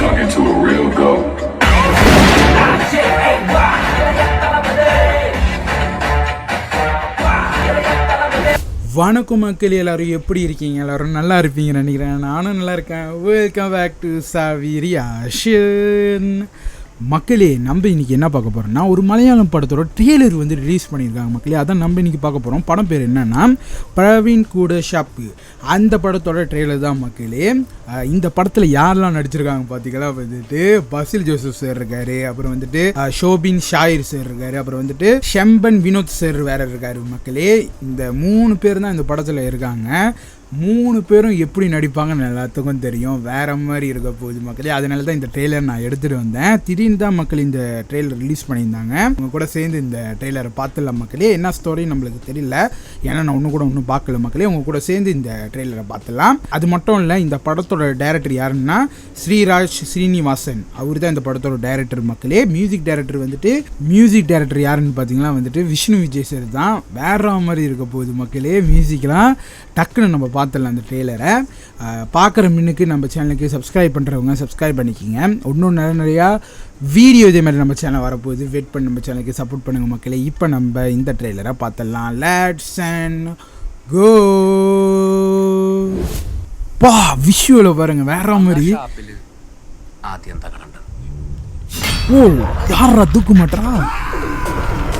talking to a real goat. வணக்கம் மக்கள், எல்லோரும் எப்படி இருக்கீங்க? எல்லோரும் நல்லா இருப்பீங்கன்னு நினைக்கிறேன். நானும் நல்லா இருக்கேன். வெல்கம் பேக் டு சாவி ரியாக்ஷன். மக்களே, நம்ம இன்றைக்கி என்ன பார்க்க போகிறோம்னா, ஒரு மலையாளம் படத்தோட ட்ரெய்லர் வந்து ரிலீஸ் பண்ணியிருக்காங்க மக்களே. அதான் நம்ம இன்றைக்கி பார்க்க போகிறோம். படம் பேர் என்னென்னா பிரவீன் கூட ஷாப்பு. அந்த படத்தோட ட்ரெய்லர் தான் மக்களே. இந்த படத்தில் யாரெல்லாம் நடிச்சிருக்காங்க பார்த்தீங்களா? வந்துட்டு பசில் ஜோசப் சார் இருக்கார், அப்புறம் வந்துட்டு ஷோபின் ஷாயிர் சார் இருக்கார், அப்புறம் வந்துட்டு ஷெம்பன் வினோத் சார் வேறு இருக்கார் மக்களே. இந்த 3 பேர் தான் இந்த படத்தில் இருக்காங்க. 3 பேரும் எப்படி நடிப்பாங்கன்னு எல்லாத்துக்கும் தெரியும். வேறு மாதிரி இருக்க போகுது மக்களே. அதனால தான் இந்த ட்ரெய்லர் நான் எடுத்துகிட்டு வந்தேன். திடீர்னு தான் மக்கள் இந்த ட்ரெய்லர் ரிலீஸ் பண்ணியிருந்தாங்க. அவங்க கூட சேர்ந்து இந்த ட்ரெய்லரை பார்த்துடலாம் மக்களே. என்ன ஸ்டோரி நம்மளுக்கு தெரியல, ஏன்னா நான் ஒன்றும் பார்க்கல மக்களே. அவங்க கூட சேர்ந்து இந்த ட்ரெய்லரை பார்த்துடலாம். அது மட்டும் இல்லை, இந்த படத்தோட டைரக்டர் யாருன்னா ஸ்ரீராஜ் ஸ்ரீனிவாசன். அவர் தான் இந்த படத்தோட டைரக்டர் மக்களே. மியூசிக் டைரக்டர் யாருன்னு பார்த்தீங்கன்னா வந்துட்டு விஷ்ணு விஜய் சார் தான். வேற மாதிரி இருக்க போகுது மக்களே. மியூசிக்லாம் டக்குன்னு நம்ம பார்த்துடலாம். அந்த ட்ரெய்லரை பார்க்குற மின்னுக்கு நம்ம சேனலுக்கு சப்ஸ்கிரைப் பண்ணுறவங்க சப்ஸ்கிரைப் பண்ணிக்கிங்க. இன்னும் நிறையா வீடியோ இதே மாதிரி நம்ம சேனல் வரப்போகுது. வெயிட் பண்ணி நம்ம சேனலுக்கு சப்போர்ட் பண்ணுங்கள் மக்களே. இப்போ நம்ம இந்த ட்ரெய்லரை பார்த்துடலாம். லெட்ஸ் அண்ட் கோ. பா, விஷுவலை பாருங்க, வேற மாதிரி. ஓ, யாரா தூக்க மாட்டா?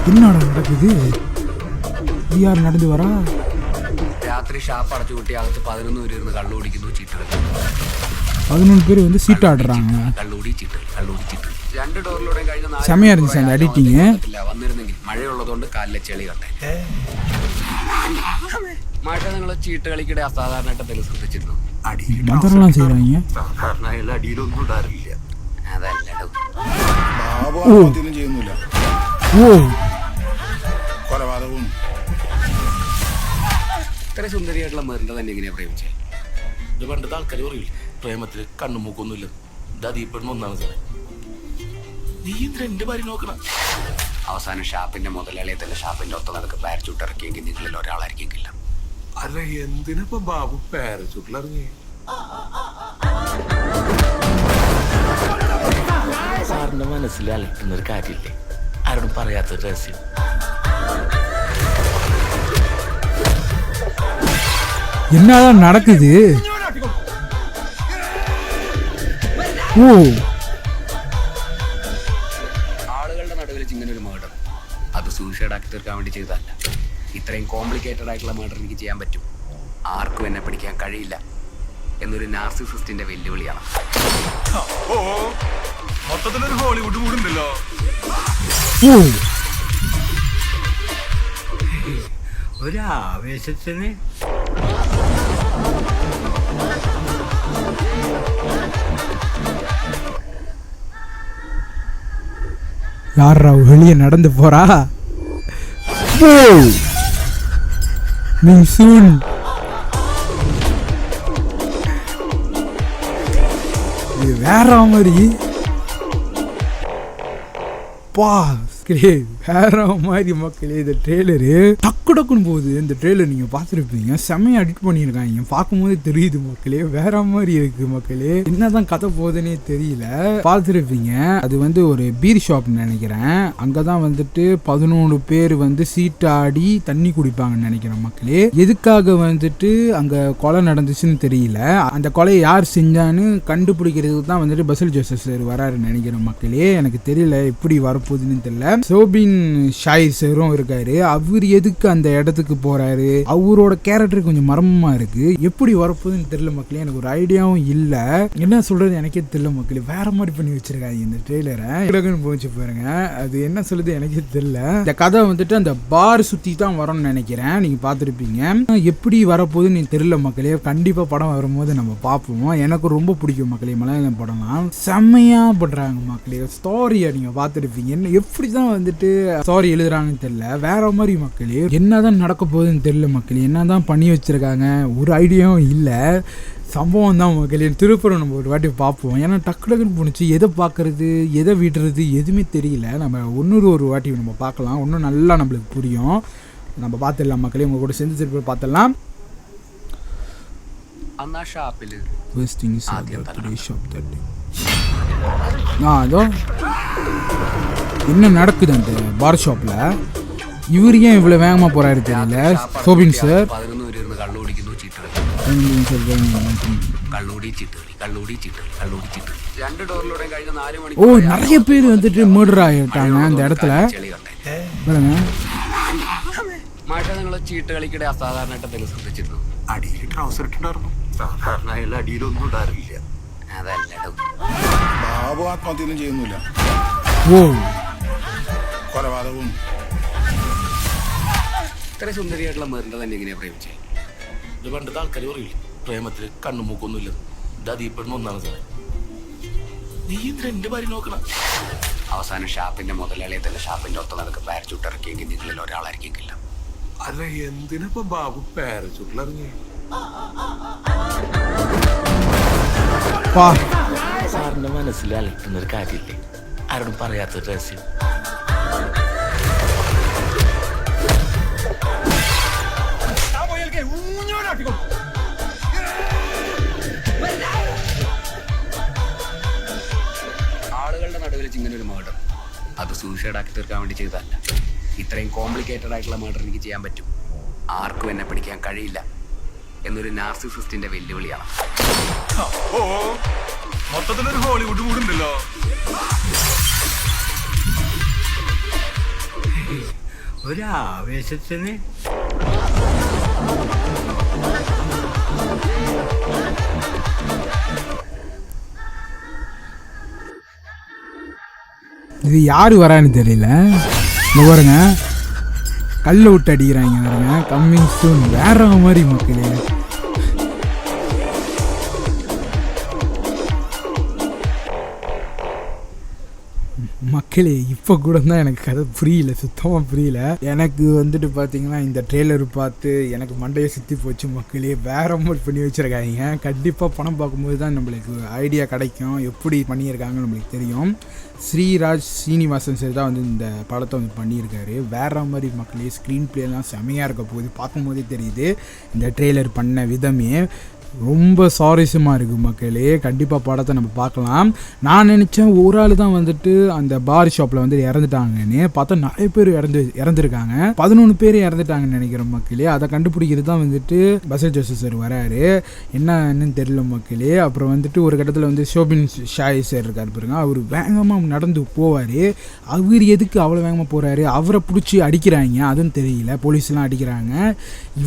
என்னடா நடக்குது? யார் நடந்து வரா? രാത്രി ഷാപ്പ് അടച്ചു കൂട്ടി അകത്ത് 11 പേര് ഇരുന്ന് കള്ളു കുടിക്കുന്നു, ചീട്ടുകൾ. 11 പേര് வந்து சீட் ஆடுறாங்க. കള്ളുകൂടി ചീട്ട്. 2 ഡോറിലൂടെ കഴിഞ്ഞ സമയം இருந்துச்சு அந்த എഡിറ്റിംഗ്. വന്നിരുന്നെങ്കിൽ മഴയുള്ളതുകൊണ്ട് കാലിലെ ചെളി കണ്ടേ. മഴ നിങ്ങൾ ചീട്ട് കളിക്കിടെ അസാധാരണമായിട്ട് എന്തെങ്കിലും ശ്രദ്ധിച്ചിരുന്നു? മന്ത്രം செய்றாங்க. സാധാരണ അടിയിലൊന്നും ഇടാറില്ല. അതല്ല ചെയ്യുന്നില്ല. ഓ, കൊലപാതകവും. ഇത്ര സുന്ദരിയായിട്ടുള്ള മെറിന്റെ തന്നെ എങ്ങനെയാ പ്രേമിച്ചേ? ഇത് പണ്ടത്തെ ആൾക്കാർ പറയില്ല, പ്രേമത്തിൽ കണ്ണുമൂക്കൊന്നുമില്ല. ദീപെണ്ണ ഒന്നാണ് സാറേ. നീ എന്തിനാ എന്റെ ഭാര്യ നോക്കണം? അവസാനം ഷാപ്പിന്റെ മുതലാളിയെ തന്നെ ഷാപ്പിന്റെ ഒത്ത നടക്ക് പാരച്ചൂട്ട് ഇറക്കിയെങ്കിൽ നിങ്ങളിൽ ഒരാളായിരിക്കില്ല. അല്ല, എന്തിനാ ബാബു പാരച്ചൂട്ടിലിറങ്ങി? സാറിന്റെ മനസ്സിൽ അലട്ടുന്നൊരു കാര്യമില്ലേ, ആരോടും പറയാത്തൊരു രഹസ്യം. என்னதான் நடக்குது? ഓ, ആളുകളുടെ നടുവിൽ ഇങ്ങനെ ഒരു മർഡർ, അത് സൂസൈഡ് ആക്കി തീർക്കാൻ വേണ്ടി ചെയ്തതല്ല. ഇത്രയും കോംപ്ലിക്കേറ്റഡ് ആയിട്ടുള്ള മർഡർ എനിക്ക് ചെയ്യാൻ പറ്റും, ആർക്കും എന്നെ പിടിക്കാൻ കഴിയില്ല എന്നൊരു നാർസിസിസ്റ്റിന്റെ വെല്ലുവിളിയാണ്. മൊത്തത്തിലൊരു ഹോളിവുഡ് മൂടുണ്ടല്ലോ. ഓ, ഒരു ആവേശത്തിന് யாரா வெளியே நடந்து போறா? ஓ, மின்சூன். இது வேற மாதிரி. பா, வேற மாதிரி மக்களே. இந்த ட்ரெய்லரு டக்குன்னு போகுது. இந்த ட்ரெய்லர் நீங்கள் பார்த்துருப்பீங்க, செம்மையாக எடிட் பண்ணியிருக்காங்க. பார்க்கும்போது தெரியுது மக்களே, வேற மாதிரி இருக்கு மக்களே. என்னதான் கதை போகுதுன்னே தெரியல. பார்த்துருப்பீங்க, அது வந்து ஒரு பீர் ஷாப்னு நினைக்கிறேன். அங்கே தான் வந்துட்டு 11 பேர் வந்து சீட்டாடி தண்ணி குடிப்பாங்கன்னு நினைக்கிறேன் மக்களே. எதுக்காக வந்துட்டு அங்கே கொலை நடந்துச்சுன்னு தெரியல. அந்த கொலையை யார் செஞ்சான்னு கண்டுபிடிக்கிறதுக்கு தான் வந்துட்டு பசில் ஜோசப் சார் வராருன்னு நினைக்கிறேன் மக்களே. எனக்கு தெரியல எப்படி வரப்போகுதுன்னு தெரியல. ஷோபின் ஷாயிர் சாரும் இருக்காரு. அவர் எதுக்கு அந்த இடத்துக்கு போறாரு? அவரோட கேரக்டர் கொஞ்சம் மர்மமா இருக்கு. எப்படி வரப்போகுதுன்னு தெரியல மக்களே. எனக்கு ஒரு ஐடியாவும் இல்ல. என்ன சொல்றது எனக்கே தெரியல மக்களே. வேற மாதிரி பண்ணி வச்சிருக்காங்க இந்த ட்ரெய்லரை. போச்சு பாருங்க, அது என்ன சொல்லுது எனக்கே தெரியல. இந்த கதை வந்துட்டு அந்த பார் சுத்தி தான் வரும்னு நினைக்கிறேன். நீங்க பார்த்துருப்பீங்க. எப்படி வரப்போகுதுன்னு தெரியல மக்களே. கண்டிப்பா படம் வரும்போது நம்ம பார்ப்போம். எனக்கு ரொம்ப பிடிக்கும் மக்களே மலையாளம் படம்லாம். செம்மையா பண்றாங்க மக்களே. ஸ்டோரியை நீங்க பார்த்துருப்பீங்க. எப்படி தான் வந்துட்டு ஸ்டோரி எழுதுறாங்கன்னு தெரியல. வேற மாதிரி மக்களே. என்னதான் நடக்க போகுதுன்னு தெரியல மக்களே. என்னதான் பண்ணி வச்சிருக்காங்க ஒரு ஐடியாவும் இல்லை. சம்பவம் தான் மக்களே. திருப்பூரம் நம்ம ஒரு வாட்டி பார்ப்போம். ஏன்னா டக்குன்னு போணுச்சு. எதை பார்க்கறது எதை விடுறது எதுவுமே தெரியல. நம்ம ஒரு வாட்டி நம்ம பார்க்கலாம். இன்னும் நல்லா நம்மளுக்கு புரியும். நம்ம பார்த்துடலாம் மக்களே. உங்க கூட சேர்ந்து திருப்பூர் பார்த்துடலாம். അന്നാ ഷാപ്പില് First thing is the shop that day. அதோ என்ன நடக்குது அந்த பார் ஷாப்பில். இவர் ஏன் இவ்வளோ வேகமாக போகிறாரு தெரியல. சோபின் சார் 11 വരെ ഇരുന്ന് കള്ളു കുടിക്കുന്നു, ചീട്ട് കള്ളുകൂടി ചീട്ട് 2 ഡോറിലൂടെ കഴിഞ്ഞ 4 മണിക്കൂർ. ஓ நிறைய பேர் வந்துட்டு மர்டர் ஆகிட்டாங்க அந்த இடத்துல. பாருங்க മാഷ നിങ്ങൾ ചീട്ട് കളിക്കിടെ അസാധാരണമായിട്ട് എന്തെങ്കിലും ശ്രദ്ധിച്ചിരുന്നു? അടിയിൽ ട്രൗസർ ഇട്ടുണ്ടായിരുന്നു. സാധാരണ അയാൾ അടിയിലൊന്നും ഇടാറില്ല. അതല്ലടോ, ബാബു ആത്മഹത്യയൊന്നും ചെയ്യുന്നില്ല. ഓ കൊലപാതകവും. ഇത്ര സുന്ദരിയായിട്ടുള്ള മെറിന്റെ തന്നെ എങ്ങനെയാ പ്രേമിച്ചേ? ഇത് പണ്ടത്തെ ആൾക്കാർ പറയില്ല, പ്രേമത്തില് കണ്ണുമൂക്കൊന്നുമില്ല. ഇത് അതീപ്പെടുന്ന ഒന്നാണ് സാറേ. നീ ഇത്ര എന്റെ ഭാര്യ നോക്കണം. അവസാനം ഷാപ്പിന്റെ മുതലാളിയെ തന്നെ ഷാപ്പിന്റെ ഒത്ത നടക്ക് പാരച്ചൂട്ട് ഇറക്കിയെങ്കിൽ നിങ്ങളിൽ ഒരാളായിരിക്കില്ല. അല്ല എന്തിനിപ്പോ ബാബു പാരച്ചൂട്ടിലിറങ്ങി? സാറിന്റെ മനസ്സിൽ അലട്ടുന്നൊരു കാര്യമില്ലേ, ആരോടും പറയാത്ത രഹസ്യം. ആളുകളുടെ നടുവിൽ ഇങ്ങനെ ഒരു മർഡർ, അത് സൂസൈഡ് ആക്കി തീർക്കാൻ വേണ്ടി ചെയ്തതല്ല. ഇത്രയും കോംപ്ലിക്കേറ്റഡ് ആയിട്ടുള്ള മർഡർ എനിക്ക് ചെയ്യാൻ പറ്റും, ആർക്കും എന്നെ പിടിക്കാൻ കഴിയില്ല എന്നൊരു നാർസിസിസ്റ്റിന്റെ വെല്ലുവിളിയാണ്. ഓ മൊത്തത്തിലൊരു ഹോളിവുഡ് മൂടുണ്ടല്ലോ. ഒരാവേശത്തിന് இது யார் வரான்னு தெரியல. இங்க பாருங்க கல்லை விட்டு அடிக்கிறாங்க பாருங்க. கம்மிங் சூன் வேற மாதிரி மக்களே. மக்களே இப்போ கூட தான் எனக்கு கதை புரியல, சுத்தமாக புரியல. எனக்கு வந்துட்டு பார்த்தீங்கன்னா இந்த ட்ரெய்லர் பார்த்து எனக்கு மண்டையை சுற்றி போச்சு மக்களே. வேற மாதிரி பண்ணி வச்சுருக்காங்க. கண்டிப்பாக படம் பார்க்கும்போது தான் நம்மளுக்கு ஐடியா கிடைக்கும் எப்படி பண்ணியிருக்காங்கன்னு நம்மளுக்கு தெரியும். ஸ்ரீராஜ் சீனிவாசன் சார் தான் வந்து இந்த படத்தை வந்து பண்ணியிருக்காரு. வேற மாதிரி மக்களே. ஸ்க்ரீன் பிளேலாம் செமையாக இருக்க போகுது, பார்க்கும்போதே தெரியுது இந்த ட்ரெய்லர் பண்ண விதமே. ரொம்ப சுவாரஸ்யமாக இருக்குது மக்களே. கண்டிப்பாக படத்தை நம்ம பார்க்கலாம். நான் நினச்சேன் ஒரு ஆள் தான் வந்துட்டு அந்த பார் ஷாப்பில் வந்து இறந்துட்டாங்கன்னு. பார்த்தா நிறைய பேர் இறந்துருக்காங்க. 11 பேர் இறந்துட்டாங்கன்னு நினைக்கிறேன் மக்களே. அதை கண்டுபிடிக்கிறது தான் வந்துட்டு பசல் ஜோசப் சார் வராரு. என்னன்னு தெரியல மக்களே. அப்புறம் வந்துட்டு ஒரு கட்டத்தில் வந்து ஷோபின் ஷாய் சார் இருக்கார் பாருங்க. அவர் வேகமாக நடந்து போவார். அவர் எதுக்கு அவ்வளோ வேகமாக போகிறாரு? அவரை பிடிச்சி அடிக்கிறாங்க, அதுவும் தெரியல. போலீஸ்லாம் அடிக்கிறாங்க.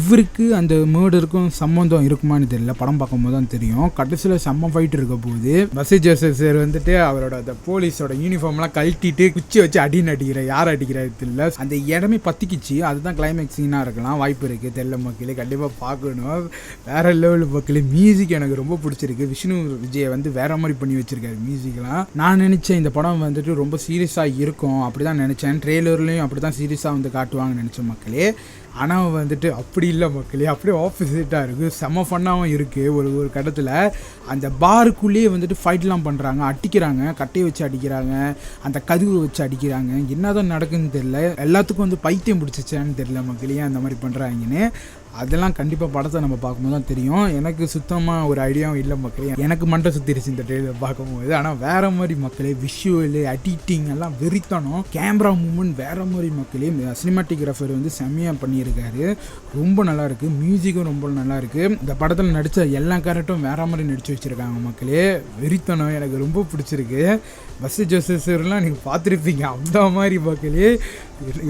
இவருக்கு அந்த மர்டருக்கும் சம்மந்தம் இருக்குமான்னு தெரியல. படம் பார்க்கும்போது தான் தெரியும். கடைசியில் செம்ம ஃபைட் இருக்க போகுது. பசல் ஜோசப் சார் வந்துட்டு அவரோட அந்த போலீஸோட யூனிஃபார்ம்லாம் கழட்டிட்டு குச்சி வச்சு அடின்னு அடிக்கிற. யார் அடிக்கிறது தெரியல. அந்த இடமே பற்றிக்கிச்சு. அதுதான் கிளைமேக்ஸ் சீனாக இருக்கலாம், வாய்ப்பு இருக்குது. தெரியல மக்களே. கண்டிப்பாக பார்க்கணும். வேறு லெவல் மக்களே. மியூசிக் எனக்கு ரொம்ப பிடிச்சிருக்கு. விஷ்ணு விஜயை வந்து வேற மாதிரி பண்ணி வச்சிருக்காரு மியூசிக்லாம். நான் நினச்சேன் இந்த படம் வந்துட்டு ரொம்ப சீரியஸாக இருக்கும், அப்படி தான் நினச்சேன். ட்ரெய்லர்லேயும் அப்படி தான் சீரியஸாக வந்து காட்டுவாங்கன்னு நினச்சேன் மக்களே. ஆனால் வந்துட்டு அப்படி இல்லை மக்களே. அப்படியே ஆப்போசிட்டாக இருக்குது. செம்ம ஃபன்னாகவும் இருக்குது. ஒரு கட்டத்தில் அந்த பாருக்குள்ளேயே வந்துட்டு ஃபைட்லாம் பண்ணுறாங்க, அடிக்கிறாங்க, கட்டையை வச்சு அடிக்கிறாங்க, அந்த கதவை வச்சு அடிக்கிறாங்க. என்ன தான் நடக்குதுன்னு தெரியல. எல்லாத்துக்கும் வந்து பைத்தியம் பிடிச்சிச்சான்னு தெரியல மக்களே அந்த மாதிரி பண்ணுறாங்கன்னு. அதெல்லாம் கண்டிப்பாக படத்தை நம்ம பார்க்கும்போது தான் தெரியும். எனக்கு சுத்தமாக ஒரு ஐடியாவும் இல்லை மக்களே. எனக்கு மண்டை சுற்றிருச்சு இந்த ட்ரெயிலர் பார்க்கும்போது. ஆனால் வேறு மாதிரி மக்களே. விஷுவலு, எடிட்டிங் எல்லாம் வெறித்தனம். கேமரா மூமெண்ட் வேறு மாதிரி மக்களே. சினிமாட்டிகிராஃபர் வந்து செம்மையாக பண்ணியிருக்காரு. ரொம்ப நல்லாயிருக்கு. மியூசிக்கும் ரொம்ப நல்லாயிருக்கு. இந்த படத்தில் நடித்த எல்லா கேரக்டரும் வேறு மாதிரி நடித்து வச்சுருக்காங்க மக்களே. வெறித்தனம் எனக்கு ரொம்ப பிடிச்சிருக்கு. பஸ்ஸு ஜோசப் சார்லாம் நீங்கள் பார்த்துருப்பீங்க அந்த மாதிரி மக்களே.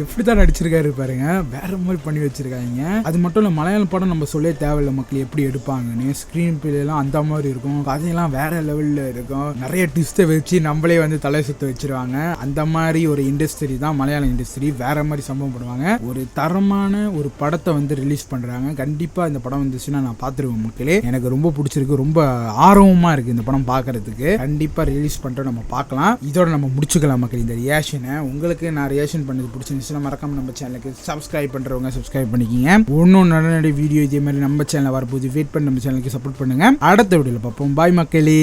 எப்படி தான் நடிச்சிருக்காரு பாருங்க. வேறு மாதிரி பண்ணி வச்சுருக்காங்க. அது மட்டும் இல்லை, மலையாளம் படம் நம்ம சொல்ல தேவையில்லை மக்கள் எப்படி எடுப்பாங்கன்னு. ஸ்க்ரீன் பிளேலாம் அந்த மாதிரி இருக்கும். கதையெல்லாம் வேறு லெவலில் இருக்கும். நிறைய ட்விஸ்ட்டை வச்சு நம்மளே வந்து தலை சுற்ற வச்சுருவாங்க. அந்த மாதிரி ஒரு இண்டஸ்ட்ரி தான் மலையாள இண்டஸ்ட்ரி. வேறு மாதிரி சம்பவம் பண்ணுவாங்க. ஒரு தரமான ஒரு படத்தை வந்து ரிலீஸ் பண்ணுறாங்க. கண்டிப்பாக இந்த படம் வந்துச்சுன்னா நான் பார்த்துருவேன் மக்களே. எனக்கு ரொம்ப பிடிச்சிருக்கு. ரொம்ப ஆர்வமாக இருக்குது இந்த படம் பார்க்குறதுக்கு. கண்டிப்பாக ரிலீஸ் பண்ணிட்டு நம்ம பார்க்கலாம். இதோட நம்ம முடிச்சுக்கலாம் மக்கள் இந்த ரியாக்ஷனை. உங்களுக்கு நான் ரியாக்ஷன் பண்ணது பிடிச்சிருந்துச்சுன்னா மறக்காம நம்ம சேனலுக்கு சப்ஸ்கிரைப் பண்ணுறவங்க சப்ஸ்கிரைப் பண்ணிக்கிங்க. ஒன்றும் நடனடி வீடியோ இதே மாதிரி நம்ம சேனலில் வரப்போது வெயிட் பண்ணி நம்ம சேனலுக்கு சப்போர்ட் பண்ணுங்க. அடுத்த வீடியோவில் பார்ப்போம். பாய் மக்களே.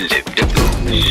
live the boom.